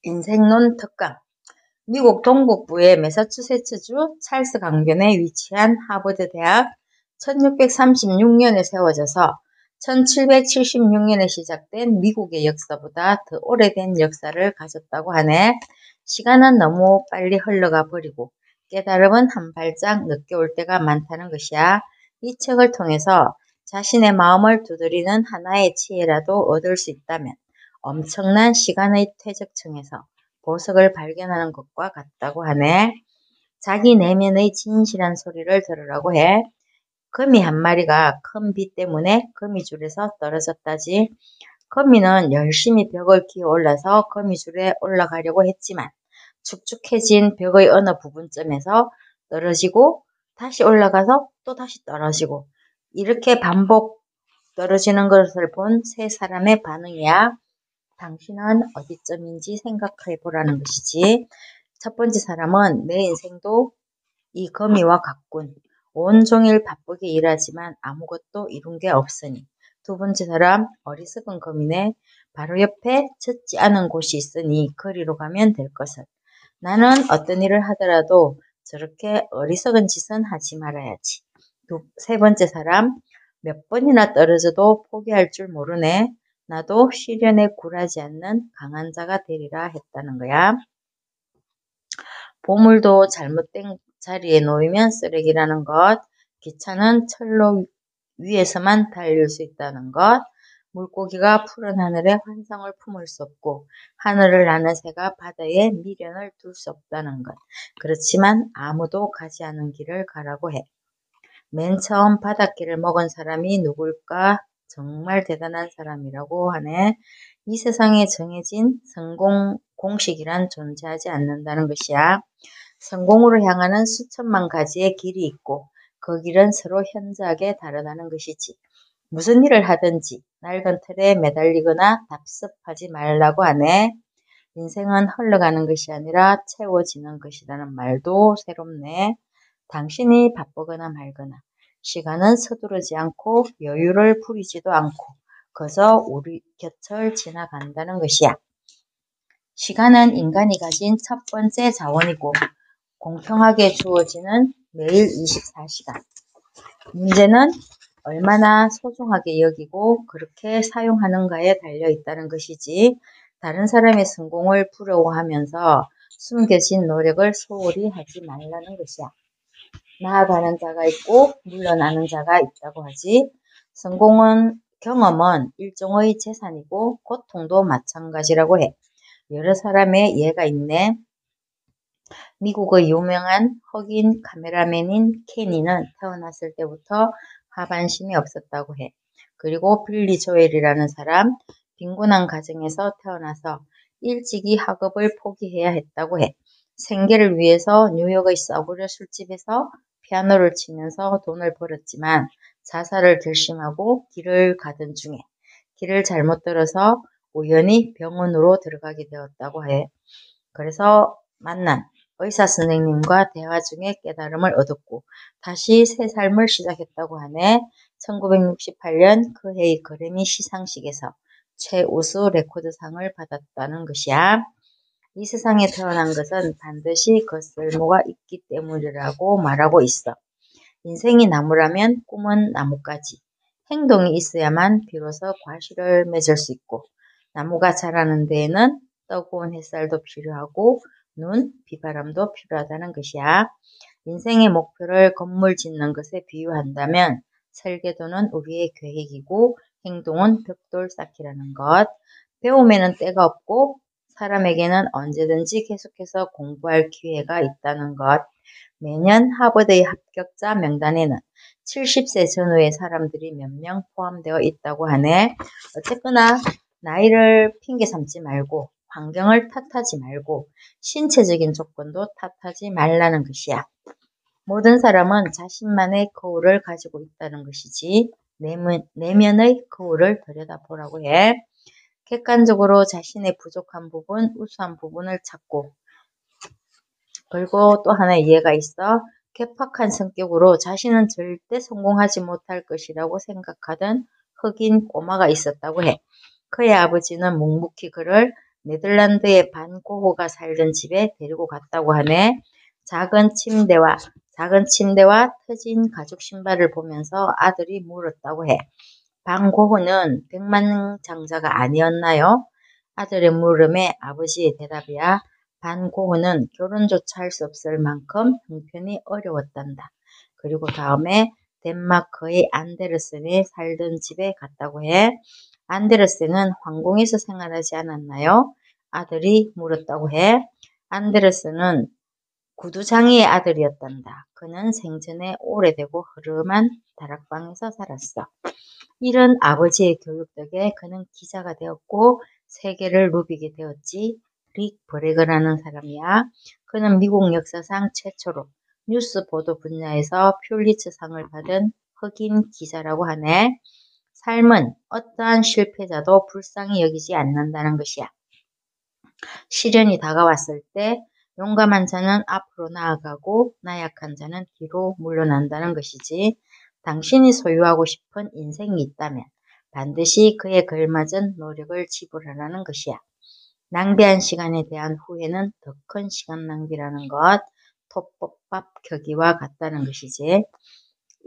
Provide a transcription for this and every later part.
인생론 특강. 미국 동북부의 매사추세츠주 찰스 강변에 위치한 하버드 대학 1636년에 세워져서 1776년에 시작된 미국의 역사보다 더 오래된 역사를 가졌다고 하네. 시간은 너무 빨리 흘러가 버리고 깨달음은 한 발짝 늦게 올 때가 많다는 것이야. 이 책을 통해서 자신의 마음을 두드리는 하나의 지혜라도 얻을 수 있다면 엄청난 시간의 퇴적층에서 보석을 발견하는 것과 같다고 하네. 자기 내면의 진실한 소리를 들으라고 해. 거미 한 마리가 큰 비 때문에 거미줄에서 떨어졌다지. 거미는 열심히 벽을 기어 올라서 거미줄에 올라가려고 했지만 축축해진 벽의 어느 부분점에서 떨어지고 다시 올라가서 또 다시 떨어지고 이렇게 반복 떨어지는 것을 본 세 사람의 반응이야. 당신은 어디쯤인지 생각해 보라는 것이지. 첫 번째 사람은 내 인생도 이 거미와 같군. 온종일 바쁘게 일하지만 아무것도 이룬 게 없으니. 두 번째 사람, 어리석은 거미네. 바로 옆에 젖지 않은 곳이 있으니 거리로 가면 될 것을. 나는 어떤 일을 하더라도 저렇게 어리석은 짓은 하지 말아야지. 세 번째 사람, 몇 번이나 떨어져도 포기할 줄 모르네. 나도 시련에 굴하지 않는 강한 자가 되리라 했다는 거야. 보물도 잘못된 자리에 놓이면 쓰레기라는 것, 기차는 철로 위에서만 달릴 수 있다는 것, 물고기가 푸른 하늘에 환상을 품을 수 없고 하늘을 나는 새가 바다에 미련을 둘 수 없다는 것. 그렇지만 아무도 가지 않은 길을 가라고 해. 맨 처음 바닷길을 먹은 사람이 누굴까? 정말 대단한 사람이라고 하네. 이 세상에 정해진 성공 공식이란 존재하지 않는다는 것이야. 성공으로 향하는 수천만 가지의 길이 있고 그 길은 서로 현저하게 다르다는 것이지. 무슨 일을 하든지 낡은 틀에 매달리거나 답습하지 말라고 하네. 인생은 흘러가는 것이 아니라 채워지는 것이라는 말도 새롭네. 당신이 바쁘거나 말거나 시간은 서두르지 않고 여유를 부리지도 않고 그저 우리 곁을 지나간다는 것이야. 시간은 인간이 가진 첫 번째 자원이고 공평하게 주어지는 매일 24시간. 문제는 얼마나 소중하게 여기고 그렇게 사용하는가에 달려 있다는 것이지. 다른 사람의 성공을 부러워하면서 숨겨진 노력을 소홀히 하지 말라는 것이야. 나아가는 자가 있고 물러나는 자가 있다고 하지. 경험은 일종의 재산이고 고통도 마찬가지라고 해. 여러 사람의 예가 있네. 미국의 유명한 흑인 카메라맨인 케니는 태어났을 때부터 하반신이 없었다고 해. 그리고 빌리 조엘이라는 사람, 빈곤한 가정에서 태어나서 일찍이 학업을 포기해야 했다고 해. 생계를 위해서 뉴욕의 싸구려 술집에서 피아노를 치면서 돈을 벌었지만 자살을 결심하고 길을 가던 중에 길을 잘못 들어서 우연히 병원으로 들어가게 되었다고 해. 그래서 만난 의사 선생님과 대화 중에 깨달음을 얻었고 다시 새 삶을 시작했다고 하네. 1968년 그 해의 그래미 시상식에서 최우수 레코드상을 받았다는 것이야. 이 세상에 태어난 것은 반드시 그 쓸모가 있기 때문이라고 말하고 있어. 인생이 나무라면 꿈은 나뭇가지. 행동이 있어야만 비로소 과실을 맺을 수 있고 나무가 자라는 데에는 뜨거운 햇살도 필요하고 눈, 비바람도 필요하다는 것이야. 인생의 목표를 건물 짓는 것에 비유한다면 설계도는 우리의 계획이고 행동은 벽돌 쌓기라는 것. 배움에는 때가 없고 사람에게는 언제든지 계속해서 공부할 기회가 있다는 것. 매년 하버드의 합격자 명단에는 70세 전후의 사람들이 몇 명 포함되어 있다고 하네. 어쨌거나 나이를 핑계 삼지 말고 환경을 탓하지 말고 신체적인 조건도 탓하지 말라는 것이야. 모든 사람은 자신만의 거울을 가지고 있다는 것이지 내면의 거울을 들여다보라고 해. 객관적으로 자신의 부족한 부분, 우수한 부분을 찾고 그리고 또 하나의 이해가 있어. 괴팍한 성격으로 자신은 절대 성공하지 못할 것이라고 생각하던 흑인 꼬마가 있었다고 해. 그의 아버지는 묵묵히 그를 네덜란드의 반 고흐가 살던 집에 데리고 갔다고 하네. 작은 침대와 터진 가죽 신발을 보면서 아들이 물었다고 해. 반 고흐는 백만장자가 아니었나요? 아들의 물음에 아버지의 대답이야. 반 고흐는 결혼조차 할 수 없을 만큼 형편이 어려웠단다. 그리고 다음에 덴마크의 안데르센이 살던 집에 갔다고 해. 안데르센은 황궁에서 생활하지 않았나요? 아들이 물었다고 해. 안데르센은 구두장이의 아들이었단다. 그는 생전에 오래되고 흐름한 다락방에서 살았어. 이런 아버지의 교육 덕에 그는 기자가 되었고 세계를 누비게 되었지. 릭 브레그라는 사람이야. 그는 미국 역사상 최초로 뉴스 보도 분야에서 퓰리츠상을 받은 흑인 기자라고 하네. 삶은 어떠한 실패자도 불쌍히 여기지 않는다는 것이야. 시련이 다가왔을 때 용감한 자는 앞으로 나아가고 나약한 자는 뒤로 물러난다는 것이지. 당신이 소유하고 싶은 인생이 있다면 반드시 그에 걸맞은 노력을 지불하라는 것이야. 낭비한 시간에 대한 후회는 더 큰 시간 낭비라는 것, 톱밥 켜기와 같다는 것이지.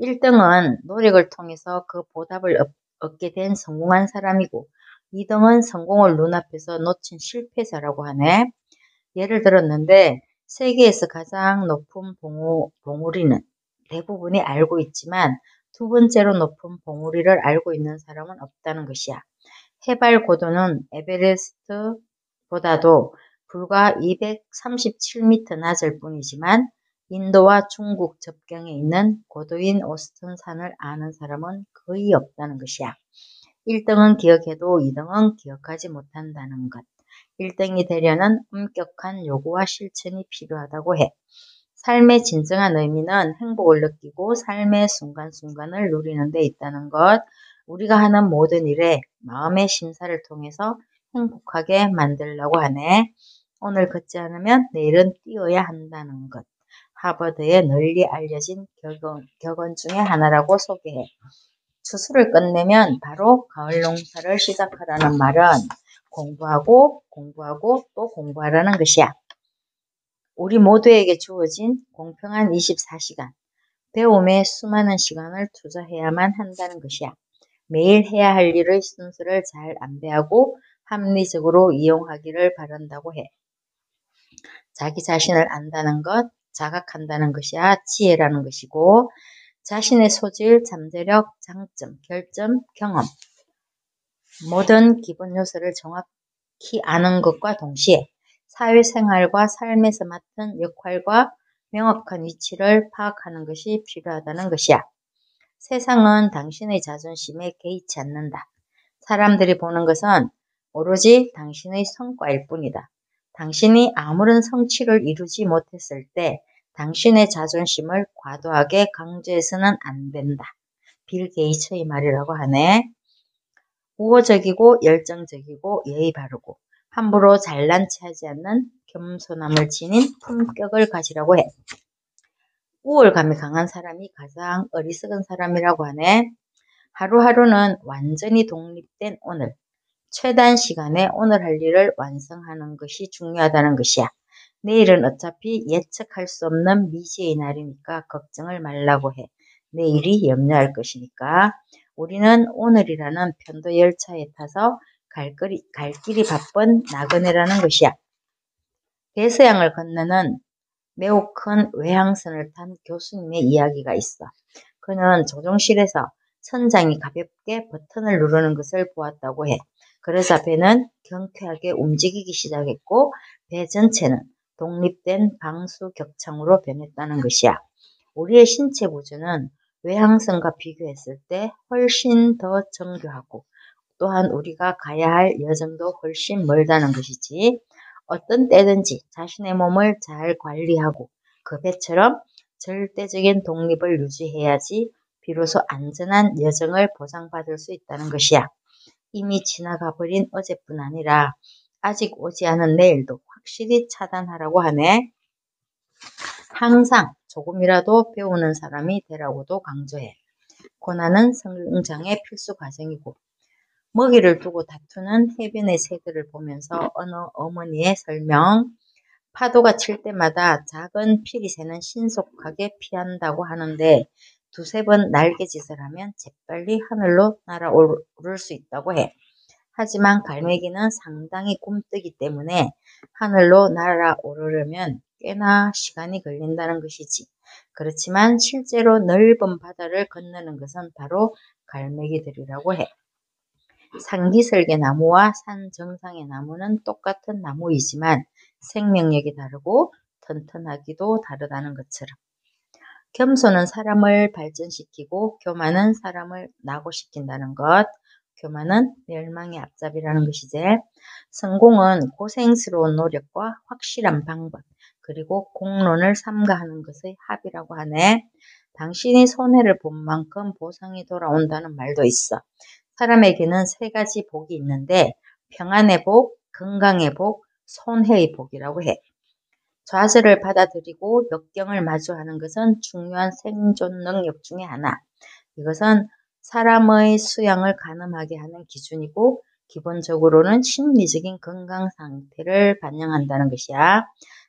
1등은 노력을 통해서 그 보답을 얻게 된 성공한 사람이고 2등은 성공을 눈앞에서 놓친 실패자라고 하네. 예를 들었는데 세계에서 가장 높은 봉우리는 대부분이 알고 있지만 두 번째로 높은 봉우리를 알고 있는 사람은 없다는 것이야. 해발 고도는 에베레스트보다도 불과 237m 낮을 뿐이지만 인도와 중국 접경에 있는 고도인 오스튼 산을 아는 사람은 거의 없다는 것이야. 1등은 기억해도 2등은 기억하지 못한다는 것. 1등이 되려는 엄격한 요구와 실천이 필요하다고 해. 삶의 진정한 의미는 행복을 느끼고 삶의 순간순간을 누리는 데 있다는 것. 우리가 하는 모든 일에 마음의 심사를 통해서 행복하게 만들려고 하네. 오늘 걷지 않으면 내일은 뛰어야 한다는 것. 하버드에 널리 알려진 격언 중에 하나라고 소개해. 추수를 끝내면 바로 가을 농사를 시작하라는 말은 공부하고 또 공부하라는 것이야. 우리 모두에게 주어진 공평한 24시간, 배움에 수많은 시간을 투자해야만 한다는 것이야. 매일 해야 할 일의 순서를 잘 안배하고 합리적으로 이용하기를 바란다고 해. 자기 자신을 안다는 것, 자각한다는 것이야 지혜라는 것이고, 자신의 소질, 잠재력, 장점, 결점, 경험, 모든 기본 요소를 정확히 아는 것과 동시에 사회생활과 삶에서 맡은 역할과 명확한 위치를 파악하는 것이 필요하다는 것이야. 세상은 당신의 자존심에 개의치 않는다. 사람들이 보는 것은 오로지 당신의 성과일 뿐이다. 당신이 아무런 성취를 이루지 못했을 때 당신의 자존심을 과도하게 강조해서는 안 된다. 빌 게이츠의 말이라고 하네. 우호적이고 열정적이고 예의 바르고 함부로 잘난 체하지 않는 겸손함을 지닌 품격을 가지라고 해. 우월감이 강한 사람이 가장 어리석은 사람이라고 하네. 하루하루는 완전히 독립된 오늘, 최단 시간에 오늘 할 일을 완성하는 것이 중요하다는 것이야. 내일은 어차피 예측할 수 없는 미지의 날이니까 걱정을 말라고 해. 내일이 염려할 것이니까. 우리는 오늘이라는 편도 열차에 타서 갈 길이 바쁜 나그네라는 것이야. 대서양을 건너는 매우 큰 외항선을 탄 교수님의 이야기가 있어. 그는 조종실에서 선장이 가볍게 버튼을 누르는 것을 보았다고 해. 그러자 배는 경쾌하게 움직이기 시작했고 배 전체는 독립된 방수 격창으로 변했다는 것이야. 우리의 신체 구조는 외항선과 비교했을 때 훨씬 더 정교하고 또한 우리가 가야 할 여정도 훨씬 멀다는 것이지. 어떤 때든지 자신의 몸을 잘 관리하고 그 배처럼 절대적인 독립을 유지해야지 비로소 안전한 여정을 보장받을 수 있다는 것이야. 이미 지나가 버린 어제뿐 아니라 아직 오지 않은 내일도 확실히 차단하라고 하네. 항상 조금이라도 배우는 사람이 되라고도 강조해. 고난은 성장의 필수 과정이고 먹이를 두고 다투는 해변의 새들을 보면서 어느 어머니의 설명. 파도가 칠 때마다 작은 피리새는 신속하게 피한다고 하는데 두세 번 날개짓을 하면 재빨리 하늘로 날아오를 수 있다고 해. 하지만 갈매기는 상당히 굼뜨기 때문에 하늘로 날아오르려면 꽤나 시간이 걸린다는 것이지. 그렇지만 실제로 넓은 바다를 건너는 것은 바로 갈매기들이라고 해. 상기설계나무와 산 정상의 나무는 똑같은 나무이지만 생명력이 다르고 튼튼하기도 다르다는 것처럼 겸손은 사람을 발전시키고 교만은 사람을 낙오시킨다는 것. 교만은 멸망의 앞잡이라는 것이지. 성공은 고생스러운 노력과 확실한 방법 그리고 공론을 삼가하는 것의 합이라고 하네. 당신이 손해를 본 만큼 보상이 돌아온다는 말도 있어. 사람에게는 세 가지 복이 있는데 평안의 복, 건강의 복, 손해의 복이라고 해. 좌절을 받아들이고 역경을 마주하는 것은 중요한 생존 능력 중의 하나. 이것은 사람의 수양을 가늠하게 하는 기준이고 기본적으로는 심리적인 건강 상태를 반영한다는 것이야.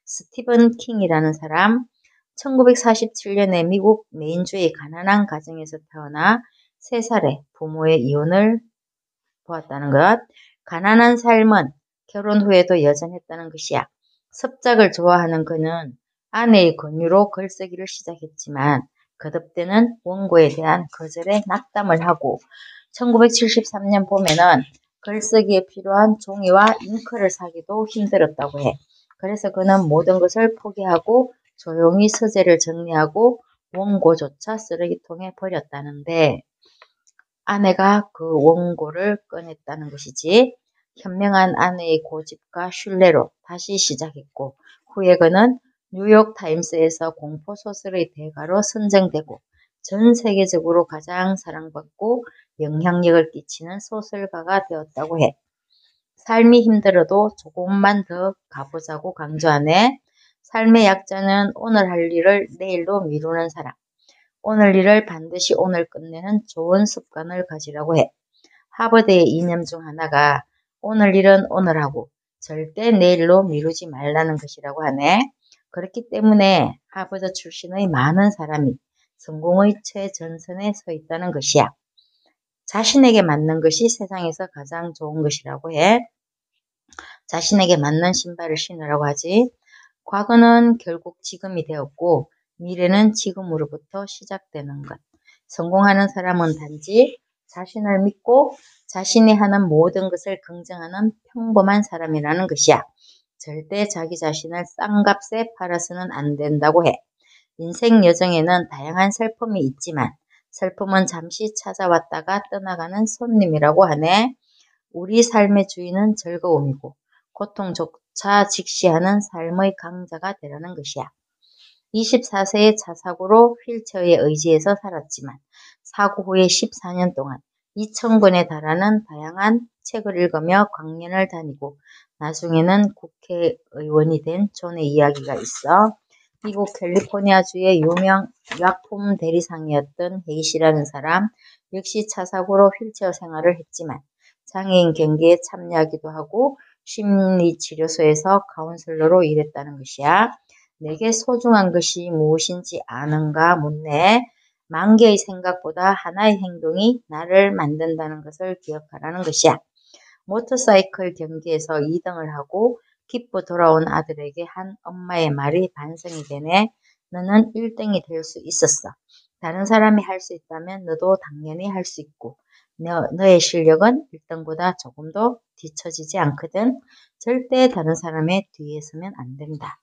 스티븐 킹이라는 사람, 1947년에 미국 메인주의 가난한 가정에서 태어나 3살에 부모의 이혼을 보았다는 것. 가난한 삶은 결혼 후에도 여전했다는 것이야. 습작을 좋아하는 그는 아내의 권유로 글쓰기를 시작했지만 거듭되는 원고에 대한 거절에 낙담을 하고 1973년 봄에는 글쓰기에 필요한 종이와 잉크를 사기도 힘들었다고 해. 그래서 그는 모든 것을 포기하고 조용히 서재를 정리하고 원고조차 쓰레기통에 버렸다는데 아내가 그 원고를 꺼냈다는 것이지. 현명한 아내의 고집과 신뢰로 다시 시작했고 후에 그는 뉴욕타임스에서 공포소설의 대가로 선정되고 전 세계적으로 가장 사랑받고 영향력을 끼치는 소설가가 되었다고 해. 삶이 힘들어도 조금만 더 가보자고 강조하네. 삶의 약자는 오늘 할 일을 내일로 미루는 사람. 오늘 일을 반드시 오늘 끝내는 좋은 습관을 가지라고 해. 하버드의 이념 중 하나가 오늘 일은 오늘 하고 절대 내일로 미루지 말라는 것이라고 하네. 그렇기 때문에 하버드 출신의 많은 사람이 성공의 최전선에 서 있다는 것이야. 자신에게 맞는 것이 세상에서 가장 좋은 것이라고 해. 자신에게 맞는 신발을 신으라고 하지. 과거는 결국 지금이 되었고 미래는 지금으로부터 시작되는 것. 성공하는 사람은 단지 자신을 믿고 자신이 하는 모든 것을 긍정하는 평범한 사람이라는 것이야. 절대 자기 자신을 싼 값에 팔아서는 안 된다고 해. 인생 여정에는 다양한 슬픔이 있지만 슬픔은 잠시 찾아왔다가 떠나가는 손님이라고 하네. 우리 삶의 주인은 즐거움이고 고통조차 직시하는 삶의 강자가 되라는 것이야. 24세의 차 사고로 휠체어에 의지해서 살았지만 사고 후에 14년 동안 2,000권에 달하는 다양한 책을 읽으며 강연을 다니고 나중에는 국회의원이 된 존의 이야기가 있어. 미국 캘리포니아주의 유명 약품 대리상이었던 헤이시라는 사람 역시 차 사고로 휠체어 생활을 했지만 장애인 경기에 참여하기도 하고 심리치료소에서 카운슬러로 일했다는 것이야. 내게 소중한 것이 무엇인지 아는가 묻네. 만 개의 생각보다 하나의 행동이 나를 만든다는 것을 기억하라는 것이야. 모터사이클 경기에서 2등을 하고 기뻐 돌아온 아들에게 한 엄마의 말이 반성이 되네. 너는 1등이 될 수 있었어. 다른 사람이 할 수 있다면 너도 당연히 할 수 있고 너의 실력은 1등보다 조금 더 뒤처지지 않거든. 절대 다른 사람의 뒤에 서면 안 된다.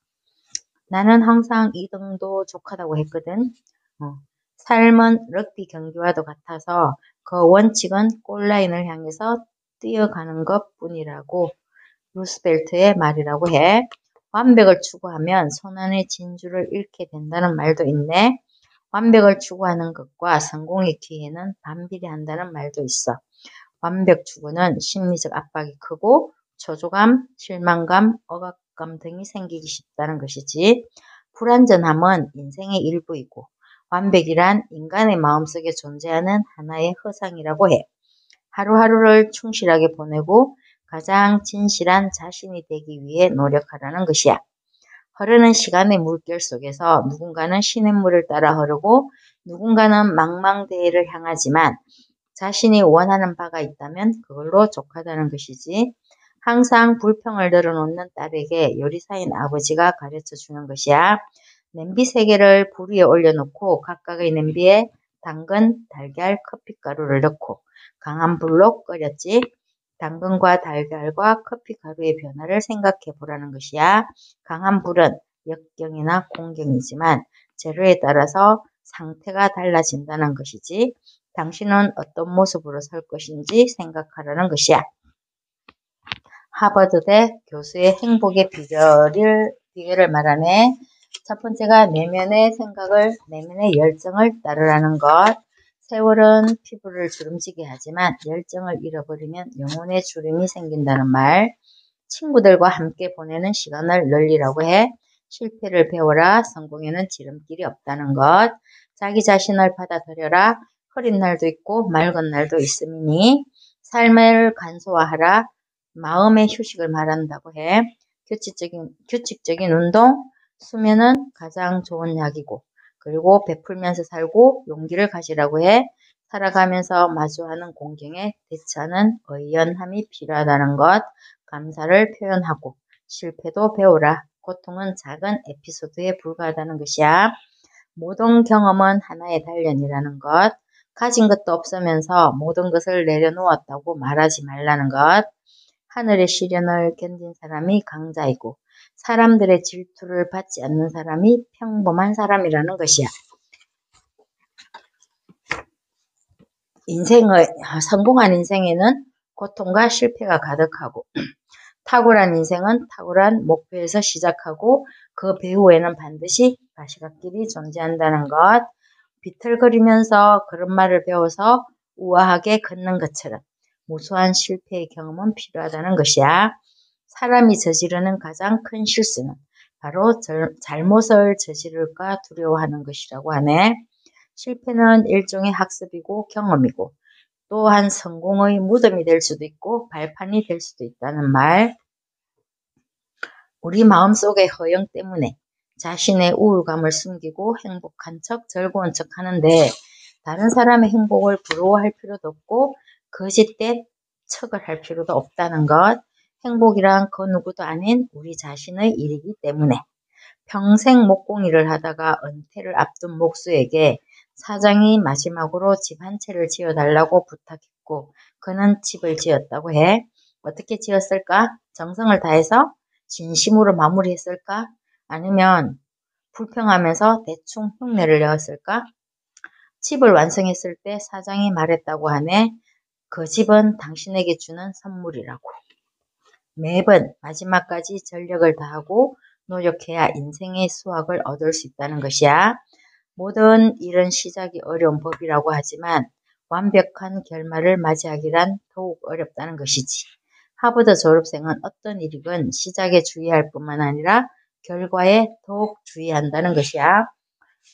나는 항상 2등도 족하다고 했거든. 삶은 럭비 경기와도 같아서 그 원칙은 골라인을 향해서 뛰어가는 것뿐이라고 루스벨트의 말이라고 해. 완벽을 추구하면 손안의 진주를 잃게 된다는 말도 있네. 완벽을 추구하는 것과 성공의 기회는 반비례한다는 말도 있어. 완벽 추구는 심리적 압박이 크고 초조감, 실망감, 억압감 등이 생기기 쉽다는 것이지. 불완전함은 인생의 일부이고 완벽이란 인간의 마음속에 존재하는 하나의 허상이라고 해. 하루하루를 충실하게 보내고 가장 진실한 자신이 되기 위해 노력하라는 것이야. 흐르는 시간의 물결 속에서 누군가는 시냇물을 따라 흐르고 누군가는 망망대해를 향하지만 자신이 원하는 바가 있다면 그걸로 족하다는 것이지. 항상 불평을 늘어놓는 딸에게 요리사인 아버지가 가르쳐 주는 것이야. 냄비 3개를 불 위에 올려놓고 각각의 냄비에 당근, 달걀, 커피가루를 넣고 강한 불로 끓였지. 당근과 달걀과 커피가루의 변화를 생각해 보라는 것이야. 강한 불은 역경이나 공경이지만 재료에 따라서 상태가 달라진다는 것이지. 당신은 어떤 모습으로 설 것인지 생각하라는 것이야. 하버드대 교수의 행복의 비결을 말하네. 첫 번째가 내면의 생각을, 내면의 열정을 따르라는 것. 세월은 피부를 주름지게 하지만 열정을 잃어버리면 영혼의 주름이 생긴다는 말. 친구들과 함께 보내는 시간을 늘리라고 해. 실패를 배워라. 성공에는 지름길이 없다는 것. 자기 자신을 받아들여라. 흐린 날도 있고 맑은 날도 있음이니. 삶을 간소화하라. 마음의 휴식을 말한다고 해. 규칙적인 운동, 수면은 가장 좋은 약이고, 그리고 베풀면서 살고 용기를 가지라고 해. 살아가면서 마주하는 공경에 대처하는 의연함이 필요하다는 것. 감사를 표현하고 실패도 배우라. 고통은 작은 에피소드에 불과하다는 것이야. 모든 경험은 하나의 단련이라는 것. 가진 것도 없으면서 모든 것을 내려놓았다고 말하지 말라는 것. 하늘의 시련을 견딘 사람이 강자이고 사람들의 질투를 받지 않는 사람이 평범한 사람이라는 것이야. 성공한 인생에는 고통과 실패가 가득하고 탁월한 인생은 탁월한 목표에서 시작하고 그 배후에는 반드시 가시밭길이 존재한다는 것. 비틀거리면서 그런 말을 배워서 우아하게 걷는 것처럼 무수한 실패의 경험은 필요하다는 것이야. 사람이 저지르는 가장 큰 실수는 바로 잘못을 저지를까 두려워하는 것이라고 하네. 실패는 일종의 학습이고 경험이고 또한 성공의 무덤이 될 수도 있고 발판이 될 수도 있다는 말. 우리 마음속의 허영 때문에 자신의 우울감을 숨기고 행복한 척 즐거운 척 하는데 다른 사람의 행복을 부러워할 필요도 없고 거짓된 척을 할 필요도 없다는 것. 행복이란 그 누구도 아닌 우리 자신의 일이기 때문에 평생 목공일을 하다가 은퇴를 앞둔 목수에게 사장이 마지막으로 집 한 채를 지어달라고 부탁했고 그는 집을 지었다고 해. 어떻게 지었을까? 정성을 다해서? 진심으로 마무리했을까? 아니면 불평하면서 대충 흉내를 내었을까? 집을 완성했을 때 사장이 말했다고 하네. 그 집은 당신에게 주는 선물이라고. 매번 마지막까지 전력을 다하고 노력해야 인생의 수확을 얻을 수 있다는 것이야. 모든 일은 시작이 어려운 법이라고 하지만 완벽한 결말을 맞이하기란 더욱 어렵다는 것이지. 하버드 졸업생은 어떤 일이건 시작에 주의할 뿐만 아니라 결과에 더욱 주의한다는 것이야.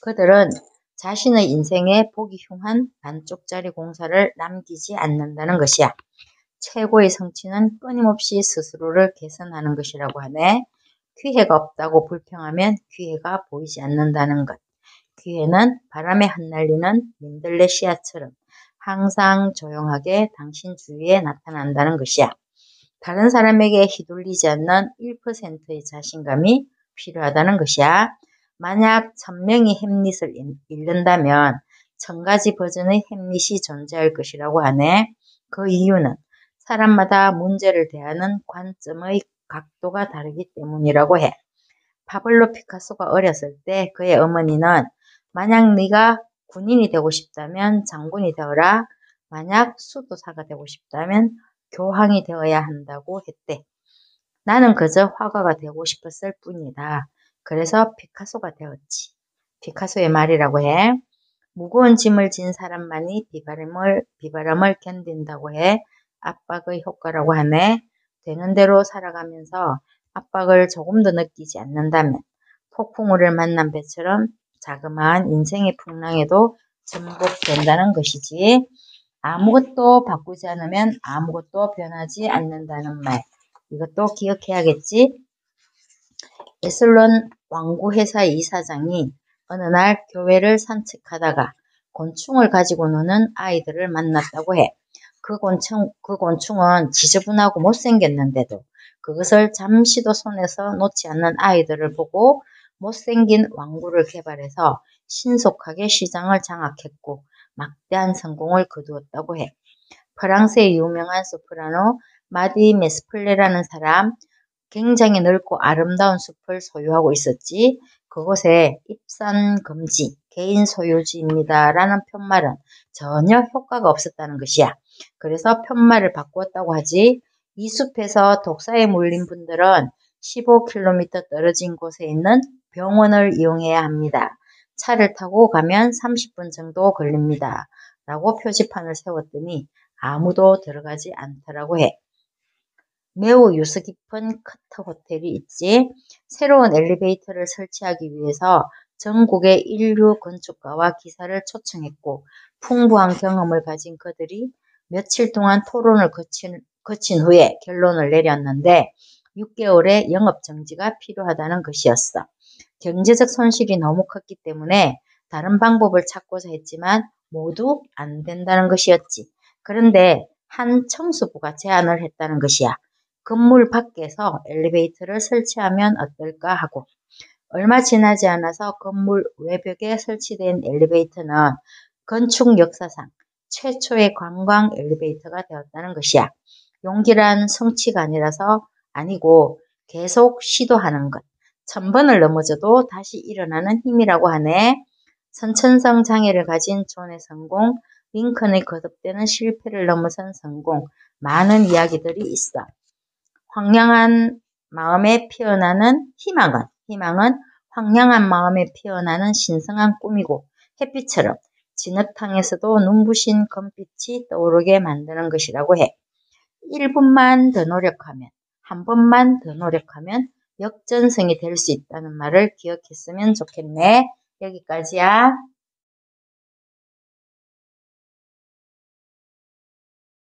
그들은 자신의 인생에 보기 흉한 반쪽짜리 공사를 남기지 않는다는 것이야. 최고의 성취는 끊임없이 스스로를 개선하는 것이라고 하네. 기회가 없다고 불평하면 기회가 보이지 않는다는 것. 기회는 바람에 흩날리는 민들레 씨앗처럼 항상 조용하게 당신 주위에 나타난다는 것이야. 다른 사람에게 휘둘리지 않는 1%의 자신감이 필요하다는 것이야. 만약 1000명이 햄릿을 읽는다면 1000가지 버전의 햄릿이 존재할 것이라고 하네. 그 이유는 사람마다 문제를 대하는 관점의 각도가 다르기 때문이라고 해. 파블로 피카소가 어렸을 때 그의 어머니는 만약 네가 군인이 되고 싶다면 장군이 되어라. 만약 수도사가 되고 싶다면 교황이 되어야 한다고 했대. 나는 그저 화가가 되고 싶었을 뿐이다. 그래서 피카소가 되었지. 피카소의 말이라고 해. 무거운 짐을 진 사람만이 비바람을 견딘다고 해. 압박의 효과라고 하네. 되는 대로 살아가면서 압박을 조금도 느끼지 않는다면 폭풍우를 만난 배처럼 자그마한 인생의 풍랑에도 전복된다는 것이지. 아무것도 바꾸지 않으면 아무것도 변하지 않는다는 말. 이것도 기억해야겠지? 에슬론 왕구회사 이사장이 어느 날 교회를 산책하다가 곤충을 가지고 노는 아이들을 만났다고 해. 그 곤충은 지저분하고 못생겼는데도 그것을 잠시도 손에서 놓지 않는 아이들을 보고 못생긴 왕구를 개발해서 신속하게 시장을 장악했고 막대한 성공을 거두었다고 해. 프랑스의 유명한 소프라노 마디 메스플레라는 사람, 굉장히 넓고 아름다운 숲을 소유하고 있었지. 그곳에 입산 금지, 개인 소유지입니다. 라는 편말은 전혀 효과가 없었다는 것이야. 그래서 편말을 바꾸었다고 하지. 이 숲에서 독사에 물린 분들은 15km 떨어진 곳에 있는 병원을 이용해야 합니다. 차를 타고 가면 30분 정도 걸립니다. 라고 표지판을 세웠더니 아무도 들어가지 않더라고 해. 매우 유서 깊은 커터 호텔이 있지. 새로운 엘리베이터를 설치하기 위해서 전국의 인류 건축가와 기사를 초청했고 풍부한 경험을 가진 그들이 며칠 동안 토론을 거친 후에 결론을 내렸는데 6개월의 영업 정지가 필요하다는 것이었어. 경제적 손실이 너무 컸기 때문에 다른 방법을 찾고자 했지만 모두 안 된다는 것이었지. 그런데 한 청소부가 제안을 했다는 것이야. 건물 밖에서 엘리베이터를 설치하면 어떨까 하고 얼마 지나지 않아서 건물 외벽에 설치된 엘리베이터는 건축 역사상 최초의 관광 엘리베이터가 되었다는 것이야. 용기란 성취가 아니고 계속 시도하는 것. 1000번을 넘어져도 다시 일어나는 힘이라고 하네. 선천성 장애를 가진 존의 성공, 링컨의 거듭되는 실패를 넘어선 성공, 많은 이야기들이 있어. 황량한 마음에 피어나는 희망은 황량한 마음에 피어나는 신성한 꿈이고 햇빛처럼 진흙탕에서도 눈부신 검빛이 떠오르게 만드는 것이라고 해. 1분만 더 노력하면, 한 번만 더 노력하면 역전승이 될 수 있다는 말을 기억했으면 좋겠네. 여기까지야.